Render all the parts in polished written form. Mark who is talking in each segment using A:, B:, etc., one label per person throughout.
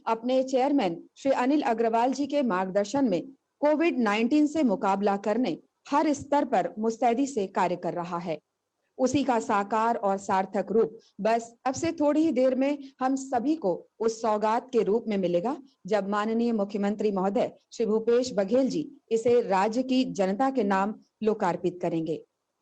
A: अपने चेयरमैन श्री अनिल अग्रवाल जी के मार्गदर्शन में कोविड-19 से मुकाबला करने हर स्तर पर मुस्तैदी से कार्य कर रहा है। उसी का साकार और सार्थक रूप बस अब से थोड़ी ही देर में हम सभी को उस सौगात के रूप में मिलेगा जब माननीय मुख्यमंत्री महोदय श्री भूपेश बघेल जी इसे राज्य की जनता के नाम लोकार्पित करेंगे।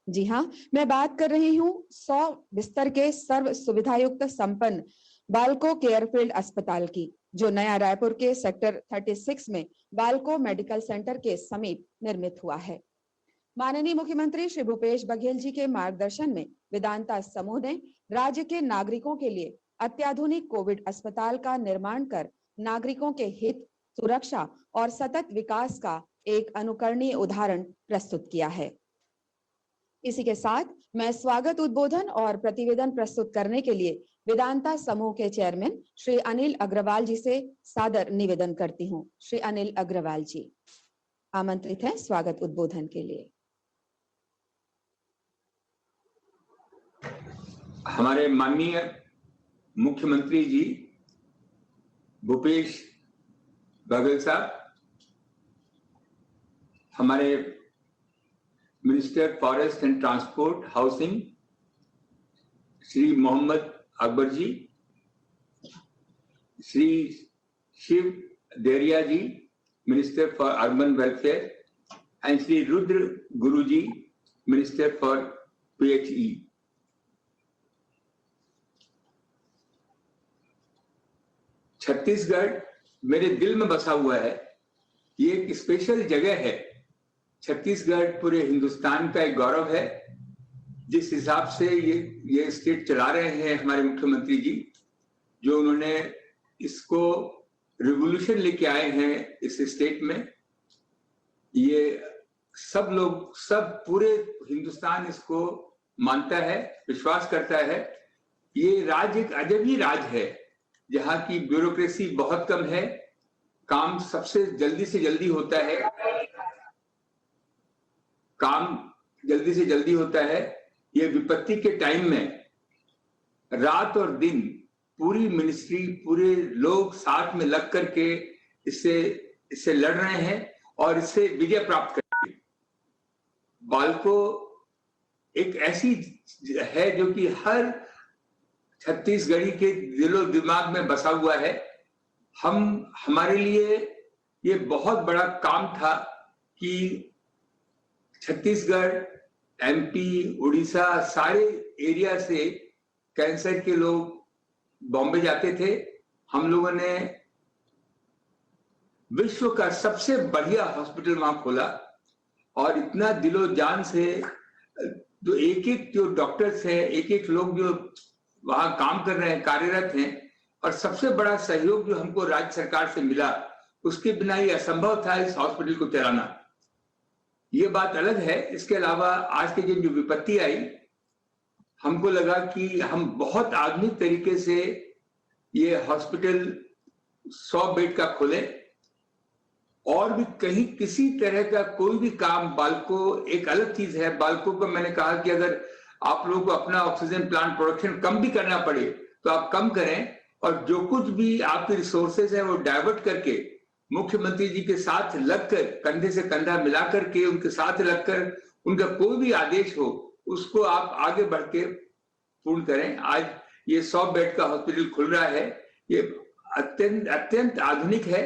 A: जी हाँ, मैं बात कर रही हूँ 100 बिस्तर के सर्व सुविधायुक्त संपन्न बाल्को केयरफील्ड अस्पताल की, जो नया रायपुर के सेक्टर 36 में बाल्को मेडिकल सेंटर के समीप निर्मित हुआ है। माननीय मुख्यमंत्री श्री भूपेश बघेल जी के मार्गदर्शन में वेदांता समूह ने राज्य के नागरिकों के लिए अत्याधुनिक कोविड अस्पताल का निर्माण कर नागरिकों के हित, सुरक्षा और सतत विकास का एक अनुकरणीय उदाहरण प्रस्तुत किया है। इसी के साथ मैं स्वागत उद्बोधन और प्रतिवेदन प्रस्तुत करने के लिए वेदांता समूह के चेयरमैन श्री अनिल अग्रवाल जी से सादर निवेदन करती हूँ। श्री अनिल अग्रवाल जी आमंत्रित हैं स्वागत उद्बोधन के लिए।
B: हमारे माननीय मुख्यमंत्री जी भूपेश बघेल साहब, हमारे minister forest and transport housing Shri Mohammad Akbar ji, Shri Shiv Dehariya ji minister for urban welfare and Shri Rudra Guru ji minister for PHE। Chhattisgarh मेरे दिल में बसा हुआ है। ये एक स्पेशल जगह है। छत्तीसगढ़ पूरे हिंदुस्तान का एक गौरव है। जिस हिसाब से ये स्टेट चला रहे हैं हमारे मुख्यमंत्री जी, जो उन्होंने इसको रिवॉल्यूशन लेके आए हैं इस स्टेट में, ये सब लोग, सब पूरे हिंदुस्तान इसको मानता है, विश्वास करता है। ये राज्य एक अजब ही राज है जहाँ की ब्यूरोक्रेसी बहुत कम है, काम सबसे जल्दी से जल्दी होता है, काम जल्दी से जल्दी होता है। ये विपत्ति के टाइम में रात और दिन पूरी मिनिस्ट्री, पूरे लोग साथ में लग करके इससे लड़ रहे हैं और इससे विजय प्राप्त कर। बाल्को एक ऐसी है जो कि हर छत्तीसगढ़ी के दिलो दिमाग में बसा हुआ है। हमारे लिए ये बहुत बड़ा काम था कि छत्तीसगढ़, MP, उड़ीसा, सारे एरिया से कैंसर के लोग बॉम्बे जाते थे। हम लोगों ने विश्व का सबसे बढ़िया हॉस्पिटल वहां खोला और इतना दिलो जान से जो एक जो डॉक्टर्स हैं, एक लोग जो वहां काम कर रहे हैं, कार्यरत हैं, और सबसे बड़ा सहयोग जो हमको राज्य सरकार से मिला, उसके बिना ये असंभव था इस हॉस्पिटल को चलाना। ये बात अलग है। इसके अलावा आज के दिन जो विपत्ति आई, हमको लगा कि हम बहुत आधुनिक तरीके से ये हॉस्पिटल 100 बेड का खोले और भी कहीं किसी तरह का कोई भी काम। बाल्को एक अलग चीज है। बाल्को को मैंने कहा कि अगर आप लोगों को अपना ऑक्सीजन प्लांट प्रोडक्शन कम भी करना पड़े तो आप कम करें, और जो कुछ भी आपके रिसोर्सेज है वो डाइवर्ट करके मुख्यमंत्री जी के साथ लगकर, कंधे से कंधा मिलाकर के उनके साथ लगकर उनका कोई भी आदेश हो उसको आप आगे बढ़ के पूर्ण करें। आज ये 100 बेड का हॉस्पिटल खुल रहा है। ये अत्यंत आधुनिक है।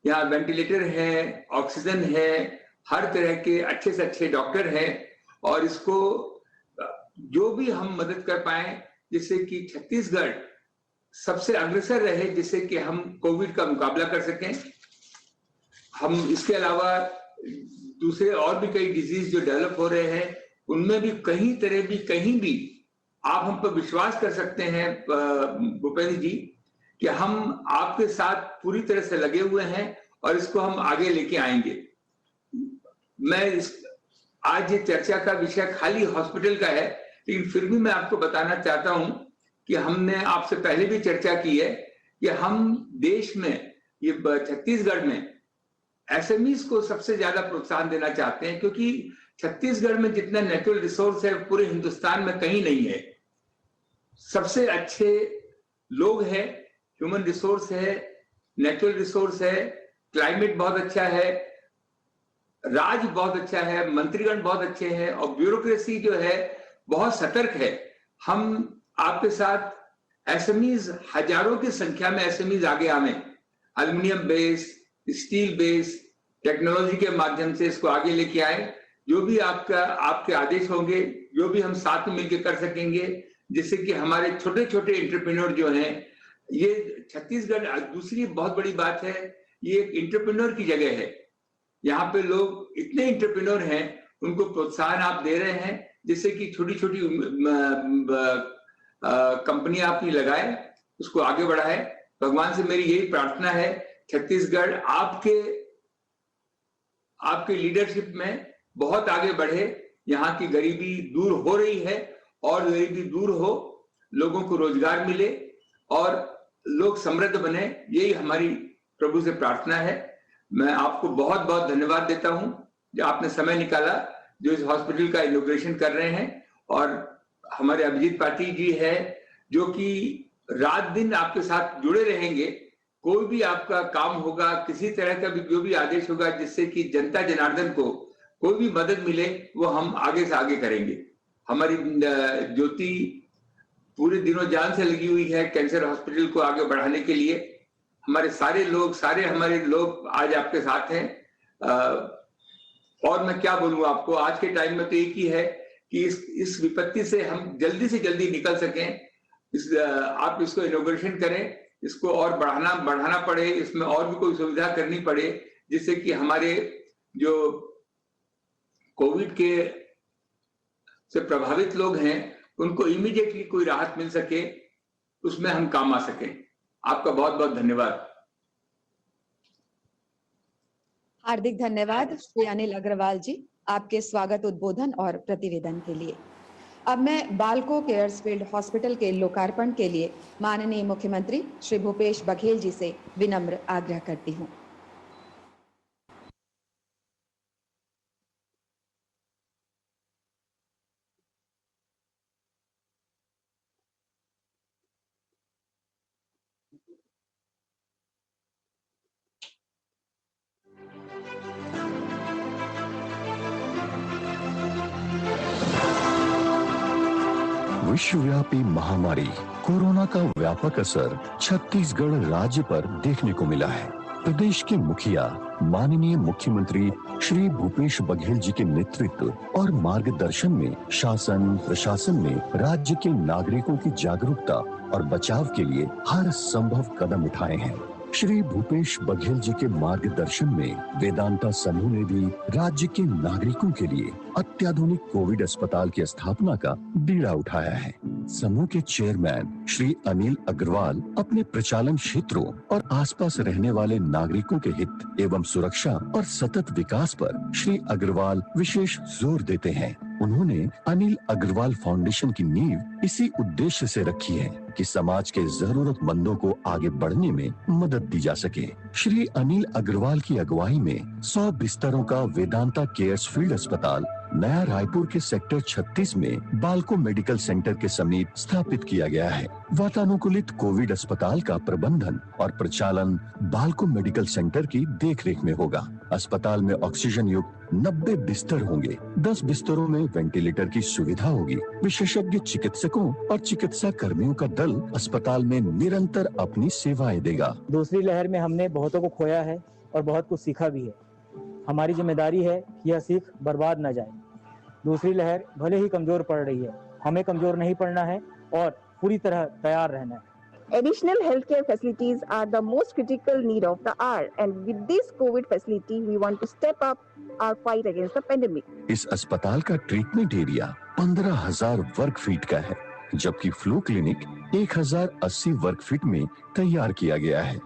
B: यहाँ वेंटिलेटर है, ऑक्सीजन है, हर तरह के अच्छे से अच्छे डॉक्टर हैं, और इसको जो भी हम मदद कर पाए जिससे कि छत्तीसगढ़ सबसे अग्रसर रहे, जिससे कि हम कोविड का मुकाबला कर सकें। हम इसके अलावा दूसरे और भी कई डिजीज जो डेवलप हो रहे हैं उनमें भी कहीं भी आप हम पर विश्वास कर सकते हैं भूपेंद्र जी कि हम आपके साथ पूरी तरह से लगे हुए हैं और इसको हम आगे लेके आएंगे। आज ये चर्चा का विषय खाली हॉस्पिटल का है, लेकिन फिर भी मैं आपको बताना चाहता हूं कि हमने आपसे पहले भी चर्चा की है कि हम देश में, ये छत्तीसगढ़ में SMEs को सबसे ज्यादा प्रोत्साहन देना चाहते हैं, क्योंकि छत्तीसगढ़ में जितना नेचुरल रिसोर्स है पूरे हिंदुस्तान में कहीं नहीं है। सबसे अच्छे लोग हैं, ह्यूमन रिसोर्स है, नेचुरल रिसोर्स है, क्लाइमेट बहुत अच्छा है, राज बहुत अच्छा है, मंत्रीगण बहुत अच्छे हैं और ब्यूरोक्रेसी जो है बहुत सतर्क है। हम आपके साथ एसएमईज, हजारों की संख्या में एसएमईज आगे आवे, aluminium base, steel base technology के माध्यम से इसको आगे लेके आए। जो भी आपके आदेश होंगे, जो भी हम साथ में मिलकर कर सकेंगे, जिससे कि हमारे छोटे छोटे एंटरप्रेन्योर जो हैं, ये छत्तीसगढ़ दूसरी बहुत बड़ी बात है, ये एक एंटरप्रेन्योर की जगह है। यहाँ पे लोग इतने एंटरप्रेन्योर हैं, उनको प्रोत्साहन आप दे रहे हैं, जिससे कि छोटी छोटी कंपनी अपनी लगाए, उसको आगे बढ़ाए। भगवान से मेरी यही प्रार्थना है, छत्तीसगढ़ आपके लीडरशिप में बहुत आगे बढ़े, यहाँ की गरीबी दूर हो रही है और गरीबी दूर हो, लोगों को रोजगार मिले और लोग समृद्ध बने, यही हमारी प्रभु से प्रार्थना है। मैं आपको बहुत बहुत धन्यवाद देता हूं जो आपने समय निकाला, जो इस हॉस्पिटल का इनॉग्रेशन कर रहे हैं, और हमारे अभिजीत पाटिल जी है जो कि रात दिन आपके साथ जुड़े रहेंगे। कोई भी आपका काम होगा, किसी तरह का भी जो भी आदेश होगा, जिससे कि जनता जनार्दन को कोई भी मदद मिले, वो हम आगे से आगे करेंगे। हमारी ज्योति पूरे दिनों जान से लगी हुई है कैंसर हॉस्पिटल को आगे बढ़ाने के लिए। हमारे हमारे लोग आज आपके साथ हैं। और मैं क्या बोलूं आपको, आज के टाइम में तो एक ही है कि इस विपत्ति से हम जल्दी से जल्दी निकल सकें। आप इसको इनॉग्रेशन करें, इसको और बढ़ाना पड़े, इसमें और भी कोई सुविधा करनी पड़े, जिससे कि हमारे जो कोविड के से प्रभावित लोग हैं उनको इमीडिएटली कोई राहत मिल सके, उसमें हम काम आ सके। आपका बहुत बहुत धन्यवाद।
A: हार्दिक धन्यवाद श्री अनिल अग्रवाल जी, आपके स्वागत, उद्बोधन और प्रतिवेदन के लिए। अब मैं बालको केयर्सफील्ड हॉस्पिटल के लोकार्पण के लिए माननीय मुख्यमंत्री श्री भूपेश बघेल जी से विनम्र आग्रह करती हूँ।
C: विश्वव्यापी महामारी कोरोना का व्यापक असर छत्तीसगढ़ राज्य पर देखने को मिला है। प्रदेश के मुखिया माननीय मुख्यमंत्री श्री भूपेश बघेल जी के नेतृत्व और मार्गदर्शन में शासन प्रशासन ने राज्य के नागरिकों की जागरूकता और बचाव के लिए हर संभव कदम उठाए हैं। श्री भूपेश बघेल जी के मार्गदर्शन में वेदांता समूह ने भी राज्य के नागरिकों के लिए अत्याधुनिक कोविड अस्पताल की स्थापना का बीड़ा उठाया है। समूह के चेयरमैन श्री अनिल अग्रवाल अपने प्रचालन क्षेत्रों और आसपास रहने वाले नागरिकों के हित एवं सुरक्षा और सतत विकास पर श्री अग्रवाल विशेष जोर देते हैं। उन्होंने अनिल अग्रवाल फाउंडेशन की नींव इसी उद्देश्य से रखी है कि समाज के जरूरतमंदों को आगे बढ़ने में मदद दी जा सके। श्री अनिल अग्रवाल की अगुवाई में 100 बिस्तरों का वेदांता केयर्सफील्ड अस्पताल नया रायपुर के सेक्टर 36 में बालको मेडिकल सेंटर के समीप स्थापित किया गया है। वातानुकूलित कोविड अस्पताल का प्रबंधन और प्रचालन बालको मेडिकल सेंटर की देखरेख में होगा। अस्पताल में ऑक्सीजन युक्त 90 बिस्तर होंगे। 10 बिस्तरों में वेंटिलेटर की सुविधा होगी। विशेषज्ञ चिकित्सकों और चिकित्सा कर्मियों का दल अस्पताल में निरंतर अपनी सेवाएं देगा।
D: दूसरी लहर में हमने बहुतों को खोया है और बहुत कुछ सीखा भी है। हमारी जिम्मेदारी है कि यह सीख बर्बाद न जाए। दूसरी लहर भले ही कमजोर पड़ रही है, हमें कमजोर नहीं पड़ना है और पूरी तरह तैयार रहना है।
E: Additional healthcare facilities are the most critical need of the hour, and with this COVID facility, we want to step up our fight against the pandemic.
C: इस अस्पताल का ट्रीटमेंट एरिया 15,000 वर्ग फीट का है, जबकि फ्लू क्लिनिक 1,080 वर्ग feet में तैयार किया गया है।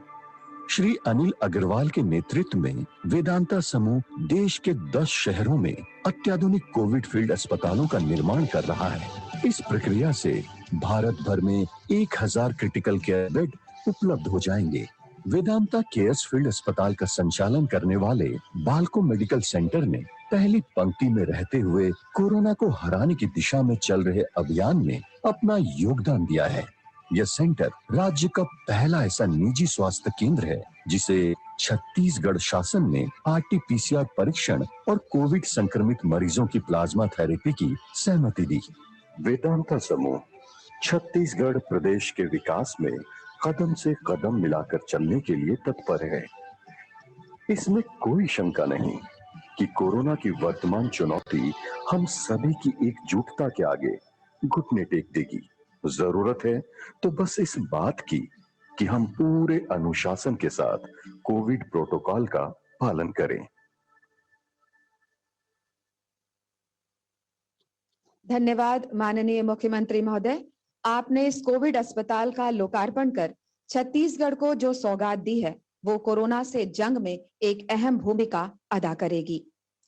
C: श्री अनिल अग्रवाल के नेतृत्व में वेदांता समूह देश के 10 शहरों में अत्याधुनिक कोविड फील्ड अस्पतालों का निर्माण कर रहा है। इस प्रक्रिया से भारत भर में 1000 क्रिटिकल केयर बेड उपलब्ध हो जाएंगे। वेदांता केयर्सफील्ड अस्पताल का संचालन करने वाले बालको मेडिकल सेंटर ने पहली पंक्ति में रहते हुए कोरोना को हराने की दिशा में चल रहे अभियान में अपना योगदान दिया है। यह सेंटर राज्य का पहला ऐसा निजी स्वास्थ्य केंद्र है जिसे छत्तीसगढ़ शासन ने RT-PCR परीक्षण और कोविड संक्रमित मरीजों की प्लाज्मा थेरेपी की सहमति दी। वेदांता समूह छत्तीसगढ़ प्रदेश के विकास में कदम से कदम मिलाकर चलने के लिए तत्पर है। इसमें कोई शंका नहीं कि कोरोना की वर्तमान चुनौती हम सभी की एकजुटता के आगे घुटने टेक देगी। जरूरत है तो बस इस बात की कि हम पूरे अनुशासन के साथ कोविड प्रोटोकॉल का पालन करें।
A: धन्यवाद माननीय मुख्यमंत्री महोदय, आपने इस कोविड अस्पताल का लोकार्पण कर छत्तीसगढ़ को जो सौगात दी है वो कोरोना से जंग में एक अहम भूमिका अदा करेगी।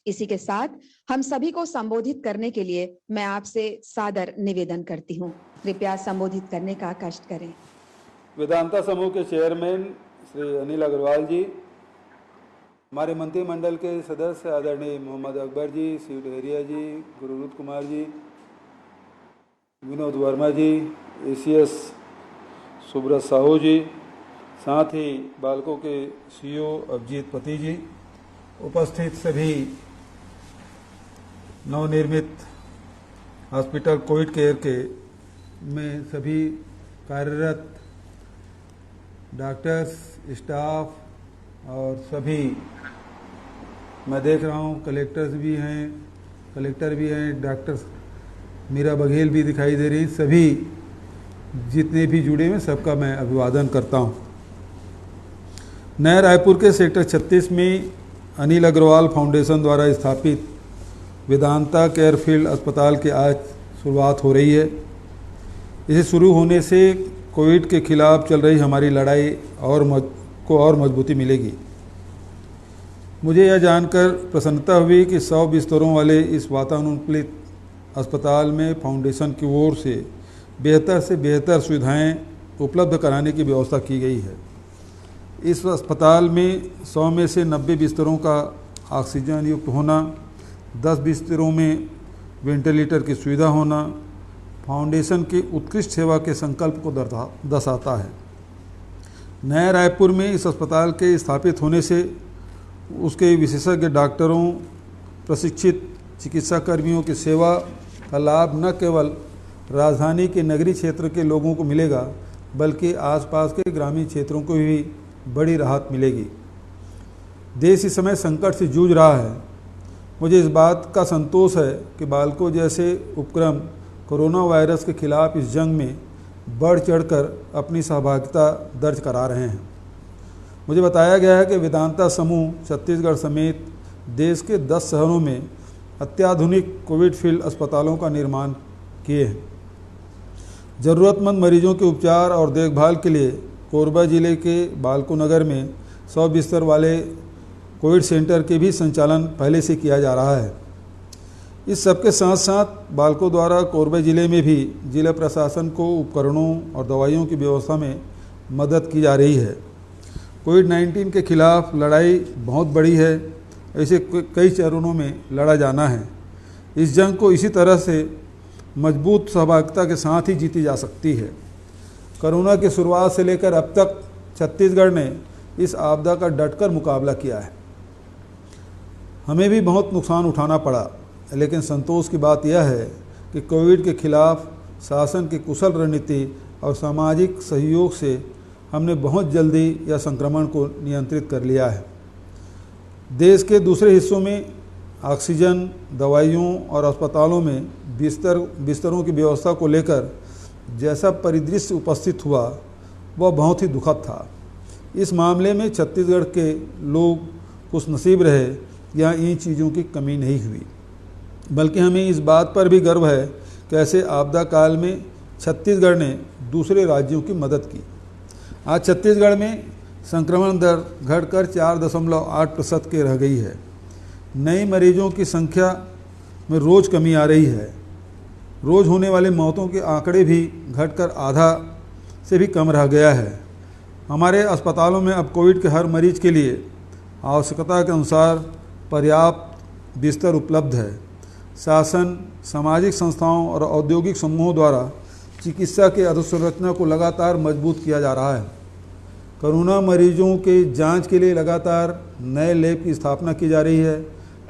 A: इसी के साथ हम सभी को संबोधित करने के लिए मैं आपसे सादर निवेदन करती हूँ, कृपया संबोधित करने का कष्ट करें।
F: वेदांता समूह के चेयरमैन श्री अनिल अग्रवाल जी, हमारे मंत्रिमंडल के सदस्य आदरणीय मोहम्मद अकबर जी, सी डहरिया जी, गुरुरुत कुमार जी, विनोद वर्मा जी, ACS सुब्रत साहू जी, साथ ही बालकों के CEO अभिजीत पति जी, उपस्थित सभी नवनिर्मित हॉस्पिटल कोविड केयर के में सभी कार्यरत डॉक्टर्स, स्टाफ और सभी, मैं देख रहा हूँ कलेक्टर भी हैं, डॉक्टर मीरा बघेल भी दिखाई दे रही, सभी जितने भी जुड़े हुए सबका मैं अभिवादन करता हूँ। नया रायपुर के सेक्टर 36 में अनिल अग्रवाल फाउंडेशन द्वारा स्थापित वेदांता केयर फील्ड अस्पताल की आज शुरुआत हो रही है। इसे शुरू होने से कोविड के खिलाफ चल रही हमारी लड़ाई और मजबूती मिलेगी। मुझे यह जानकर प्रसन्नता हुई कि 100 बिस्तरों वाले इस वातानुकूलित अस्पताल में फाउंडेशन की ओर से बेहतर से बेहतर सुविधाएं उपलब्ध कराने की व्यवस्था की गई है। इस अस्पताल में 100 में से 90 बिस्तरों का ऑक्सीजन युक्त होना, 10 बिस्तरों में वेंटिलेटर की सुविधा होना फाउंडेशन की उत्कृष्ट सेवा के संकल्प को दर्शाता है। नया रायपुर में इस अस्पताल के स्थापित होने से उसके विशेषज्ञ डॉक्टरों, प्रशिक्षित चिकित्सा कर्मियों की सेवा का लाभ न केवल राजधानी के नगरीय क्षेत्र के लोगों को मिलेगा बल्कि आसपास के ग्रामीण क्षेत्रों को भी बड़ी राहत मिलेगी। देश इस समय संकट से जूझ रहा है। मुझे इस बात का संतोष है कि बालकों जैसे उपक्रम कोरोना वायरस के खिलाफ इस जंग में बढ़ चढ़कर अपनी सहभागिता दर्ज करा रहे हैं। मुझे बताया गया है कि वेदांता समूह छत्तीसगढ़ समेत देश के 10 शहरों में अत्याधुनिक कोविड फील्ड अस्पतालों का निर्माण किए हैं। ज़रूरतमंद मरीजों के उपचार और देखभाल के लिए कोरबा जिले के बालको नगर में 100 बिस्तर वाले कोविड सेंटर के भी संचालन पहले से किया जा रहा है। इस सबके साथ साथ बालको द्वारा कोरबा जिले में भी जिला प्रशासन को उपकरणों और दवाइयों की व्यवस्था में मदद की जा रही है। कोविड-19 के खिलाफ लड़ाई बहुत बड़ी है, ऐसे कई चरणों में लड़ा जाना है। इस जंग को इसी तरह से मजबूत सहभागिता के साथ ही जीती जा सकती है। कोरोना की शुरुआत से लेकर अब तक छत्तीसगढ़ ने इस आपदा का डटकर मुकाबला किया है। हमें भी बहुत नुकसान उठाना पड़ा, लेकिन संतोष की बात यह है कि कोविड के खिलाफ शासन की कुशल रणनीति और सामाजिक सहयोग से हमने बहुत जल्दी यह संक्रमण को नियंत्रित कर लिया है। देश के दूसरे हिस्सों में ऑक्सीजन, दवाइयों और अस्पतालों में बिस्तरों की व्यवस्था को लेकर जैसा परिदृश्य उपस्थित हुआ वह बहुत ही दुखद था। इस मामले में छत्तीसगढ़ के लोग खुशनसीब रहे, यहाँ इन चीज़ों की कमी नहीं हुई। बल्कि हमें इस बात पर भी गर्व है कि ऐसे आपदा काल में छत्तीसगढ़ ने दूसरे राज्यों की मदद की। आज छत्तीसगढ़ में संक्रमण दर घटकर 4.8% के रह गई है। नए मरीजों की संख्या में रोज़ कमी आ रही है। रोज़ होने वाले मौतों के आंकड़े भी घटकर आधा से भी कम रह गया है। हमारे अस्पतालों में अब कोविड के हर मरीज के लिए आवश्यकता के अनुसार पर्याप्त बिस्तर उपलब्ध है। शासन, सामाजिक संस्थाओं और औद्योगिक समूहों द्वारा चिकित्सा के अधोसंरचना को लगातार मजबूत किया जा रहा है। कोरोना मरीजों के जांच के लिए लगातार नए लैब की स्थापना की जा रही है।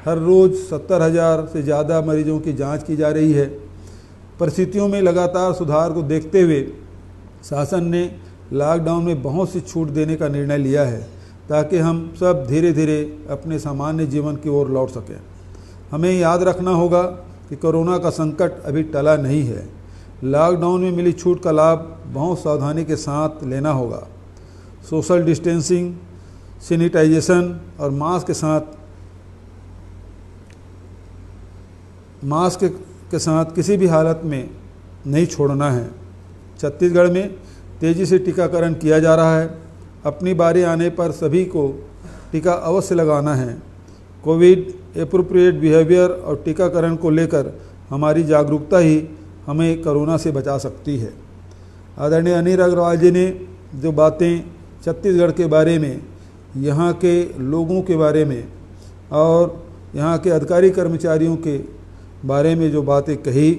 F: हर रोज़ 70,000 से ज़्यादा मरीजों की जांच की जा रही है। परिस्थितियों में लगातार सुधार को देखते हुए शासन ने लॉकडाउन में बहुत सी छूट देने का निर्णय लिया है ताकि हम सब धीरे धीरे अपने सामान्य जीवन की ओर लौट सकें। हमें याद रखना होगा कि कोरोना का संकट अभी टला नहीं है। लॉकडाउन में मिली छूट का लाभ बहुत सावधानी के साथ लेना होगा। सोशल डिस्टेंसिंग, सैनिटाइजेशन और मास्क के साथ किसी भी हालत में नहीं छोड़ना है। छत्तीसगढ़ में तेज़ी से टीकाकरण किया जा रहा है। अपनी बारी आने पर सभी को टीका अवश्य लगाना है। कोविड एप्रोप्रिएट बिहेवियर और टीकाकरण को लेकर हमारी जागरूकता ही हमें कोरोना से बचा सकती है। आदरणीय अनिल अग्रवाल जी ने जो बातें छत्तीसगढ़ के बारे में, यहाँ के लोगों के बारे में और यहाँ के अधिकारी कर्मचारियों के बारे में जो बातें कही,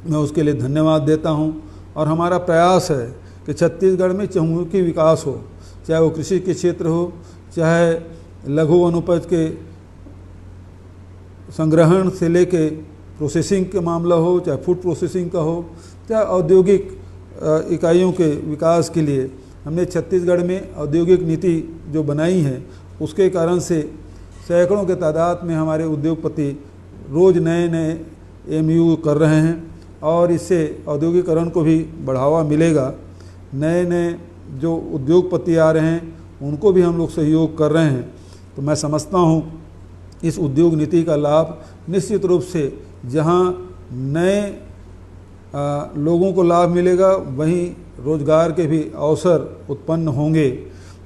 F: मैं उसके लिए धन्यवाद देता हूँ। और हमारा प्रयास है कि छत्तीसगढ़ में चहुमुखी विकास हो, चाहे वो कृषि के क्षेत्र हो, चाहे लघु अनुपज के संग्रहण से लेके प्रोसेसिंग का मामला हो, चाहे फूड प्रोसेसिंग का हो, चाहे औद्योगिक इकाइयों के विकास के लिए हमने छत्तीसगढ़ में औद्योगिक नीति जो बनाई है, उसके कारण से सैकड़ों के तादाद में हमारे उद्योगपति रोज़ नए नए MOU कर रहे हैं और इससे औद्योगिकरण को भी बढ़ावा मिलेगा। नए नए जो उद्योगपति आ रहे हैं उनको भी हम लोग सहयोग कर रहे हैं। तो मैं समझता हूँ इस उद्योग नीति का लाभ निश्चित रूप से जहाँ नए लोगों को लाभ मिलेगा, वहीं रोजगार के भी अवसर उत्पन्न होंगे।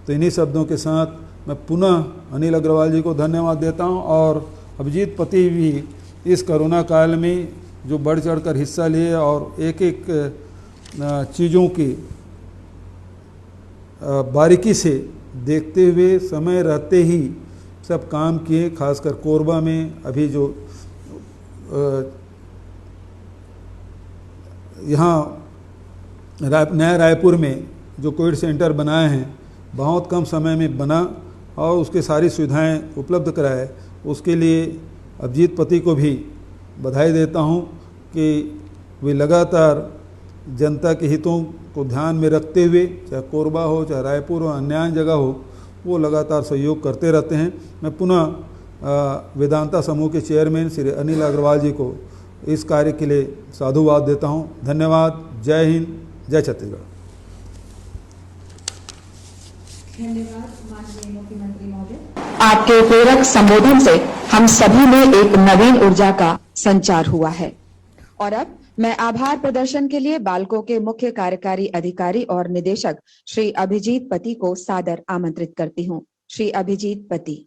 F: तो इन्हीं शब्दों के साथ मैं पुनः अनिल अग्रवाल जी को धन्यवाद देता हूं और अभिजीत पति भी इस कोरोना काल में जो बढ़ चढ़कर हिस्सा लिए और एक एक चीज़ों की बारीकी से देखते हुए समय रहते ही सब काम किए। खासकर कोरबा में अभी जो यहाँ नया रायपुर में जो कोविड सेंटर बनाए हैं, बहुत कम समय में बना और उसके सारी सुविधाएं उपलब्ध कराए, उसके लिए अभिजीत पति को भी बधाई देता हूं कि वे लगातार जनता के हितों को ध्यान में रखते हुए, चाहे कोरबा हो, चाहे रायपुर हो, अन्य जगह हो, वो लगातार सहयोग करते रहते हैं। मैं पुनः वेदांता समूह के चेयरमैन श्री अनिल अग्रवाल जी को इस कार्य के लिए साधुवाद देता हूं। धन्यवाद। जय हिंद, जय छत्तीसगढ़।
A: धन्यवाद माननीय मुख्यमंत्री महोदय। आपके प्रेरक संबोधन से हम सभी में एक नवीन ऊर्जा का संचार हुआ है। और अब मैं आभार प्रदर्शन के लिए बाल्को के मुख्य कार्यकारी अधिकारी और निदेशक श्री अभिजीत पति को सादर आमंत्रित करती हूं। श्री अभिजीत पति।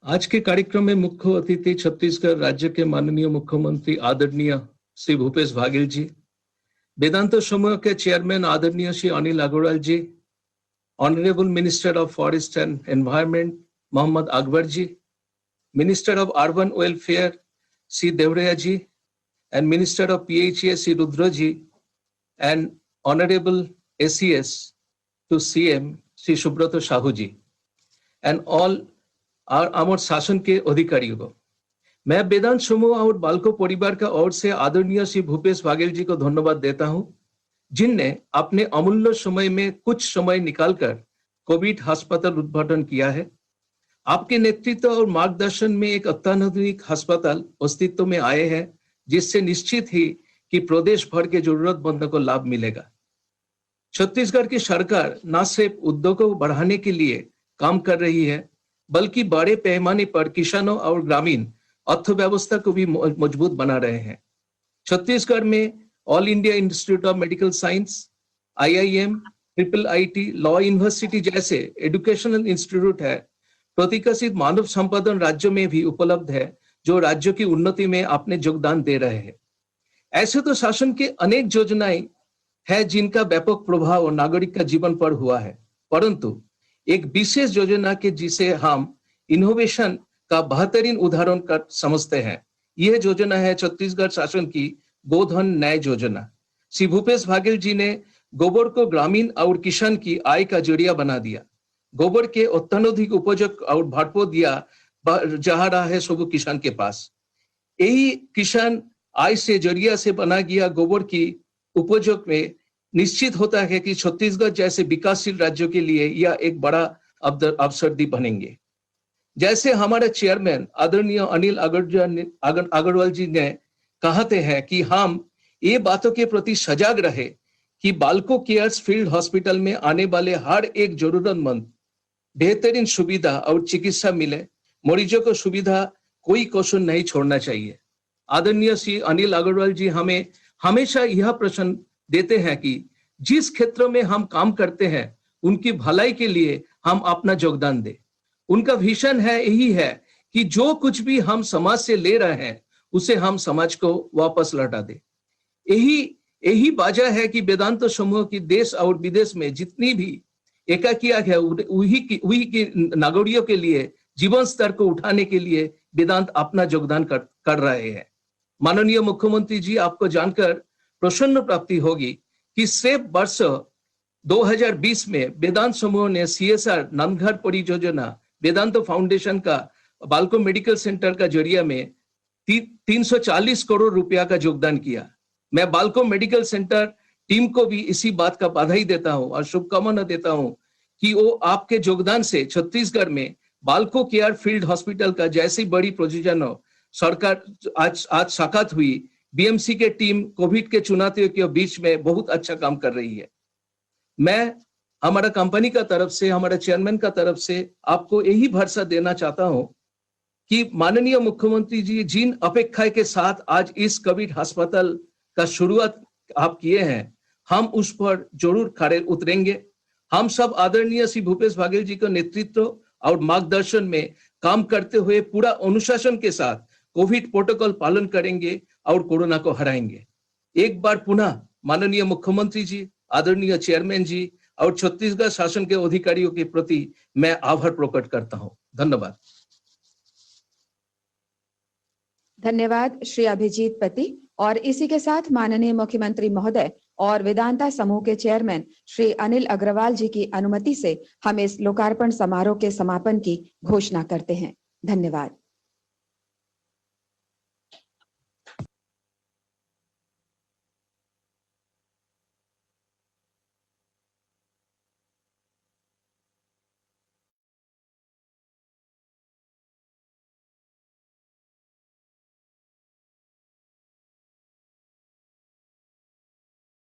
G: आज के कार्यक्रम में मुख्य अतिथि छत्तीसगढ़ राज्य के माननीय मुख्यमंत्री आदरणीय श्री भूपेश बघेल जी, वेदांत समूह के चेयरमैन आदरणीय Shri Anil Agrawal ji, honourable minister of forest and environment Mohammad Akbar ji, minister of urban welfare Shri Devaraiya ji, and minister of PHA Shri Rudra ji, and honourable ACS to CM Shri Subrat Sahu ji, and all आमर शासन के अधिकारियों को मैं वेदांत समूह और बाल्को परिवार का ओर से आदरणीय श्री भूपेश बघेल जी को धन्यवाद देता हूं, जिनने अपने अमूल्य समय में कुछ समय निकालकर कोविड अस्पताल उद्घाटन किया है। आपके नेतृत्व और मार्गदर्शन में एक अत्याधुनिक अस्पताल अस्तित्व में आए हैं, जिससे निश्चित ही कि प्रदेश भर के जरूरतमंदों को लाभ मिलेगा। छत्तीसगढ़ की सरकार न सिर्फ उद्योगों को बढ़ाने के लिए काम कर रही है, बल्कि बड़े पैमाने पर किसानों और ग्रामीण अर्थव्यवस्था को भी मजबूत बना रहे हैं। छत्तीसगढ़ में all India institute of medical science, IIM, IIIT, law university जैसे एजुकेशनल इंस्टीट्यूट है। प्रतिकसित मानव संसाधन राज्यों में भी उपलब्ध है, जो राज्यों की उन्नति में अपने योगदान दे रहे हैं। ऐसे तो शासन के अनेक योजनाएं हैं जिनका व्यापक प्रभाव नागरिक का जीवन पर हुआ है, परंतु एक विशेष योजना के जिसे हम इनोवेशन का बेहतरीन उदाहरण कर समझते हैं, यह योजना है छत्तीसगढ़ शासन की गोधन न्याय योजना। श्री भूपेश बघेल जी ने गोबर को ग्रामीण और किसान की आय का जरिया बना दिया। गोबर के अत्यधिक उपयोग और भाटपो दिया जा रहा है सब किसान के पास। यही किसान आय से जरिया से बना गया गोबर की उपयोग में निश्चित होता है कि छत्तीसगढ़ जैसे विकासशील राज्यों के लिए यह एक बड़ा अवसर बनेंगे। जैसे हमारे चेयरमैन आदरणीय अनिल अग्रवाल जी ने कहते हैं कि हम ये बातों के प्रति सजग रहे कि बाल्को केयर्स फील्ड हॉस्पिटल में आने वाले हर एक जरूरतमंद बेहतरीन सुविधा और चिकित्सा मिले। मरीजों को सुविधा कोई क्वेश्चन नहीं छोड़ना चाहिए। आदरणीय श्री अनिल अग्रवाल जी हमें हमेशा यह प्रश्न देते हैं कि जिस क्षेत्र में हम काम करते हैं उनकी भलाई के लिए हम अपना योगदान दें। उनका विजन है यही है कि जो कुछ भी हम समाज से ले रहे हैं उसे हम समाज को वापस लौटा दें। यही वजह है कि वेदांत समूह की देश और विदेश में जितनी भी एकाकिया है वही की नागरिकों के लिए जीवन स्तर को उठाने के लिए वेदांत अपना योगदान कर रहे हैं। माननीय मुख्यमंत्री जी, आपको जानकर प्रसन्न प्राप्ति होगी कि सिर्फ वर्ष 2020 में वेदांत समूह ने CSR नामघर परियोजना वेदांत फाउंडेशन का बाल्को मेडिकल सेंटर का जरिया में 340 करोड़ रुपया का योगदान किया। मैं बाल्को मेडिकल सेंटर टीम को भी इसी बात का बधाई देता हूं और शुभकामना देता हूं कि वो आपके योगदान से छत्तीसगढ़ में बाल्को केयर फील्ड हॉस्पिटल का जैसी बड़ी प्रोविजन सरकार आज साकार हुई। BMC के टीम कोविड के चुनौतियों के बीच में बहुत अच्छा काम कर रही है। मैं हमारा कंपनी का तरफ से, हमारा चेयरमैन का तरफ से आपको यही भरोसा देना चाहता हूं कि माननीय मुख्यमंत्री जी जिन अपेक्षा के साथ आज इस कोविड अस्पताल का शुरुआत आप किए हैं, हम उस पर जरूर खरे उतरेंगे। हम सब आदरणीय श्री भूपेश बघेल जी के नेतृत्व और मार्गदर्शन में काम करते हुए पूरा अनुशासन के साथ कोविड प्रोटोकॉल पालन करेंगे और कोरोना को हराएंगे। एक बार पुनः माननीय मुख्यमंत्री जी, आदरणीय चेयरमैन जी और छत्तीसगढ़ शासन के अधिकारियों के प्रति मैं आभार प्रकट करता हूं। धन्यवाद।
A: धन्यवाद श्री अभिजीत पति। और इसी के साथ माननीय मुख्यमंत्री महोदय और वेदांता समूह के चेयरमैन श्री अनिल अग्रवाल जी की अनुमति से हम इस लोकार्पण समारोह के समापन की घोषणा करते हैं। धन्यवाद।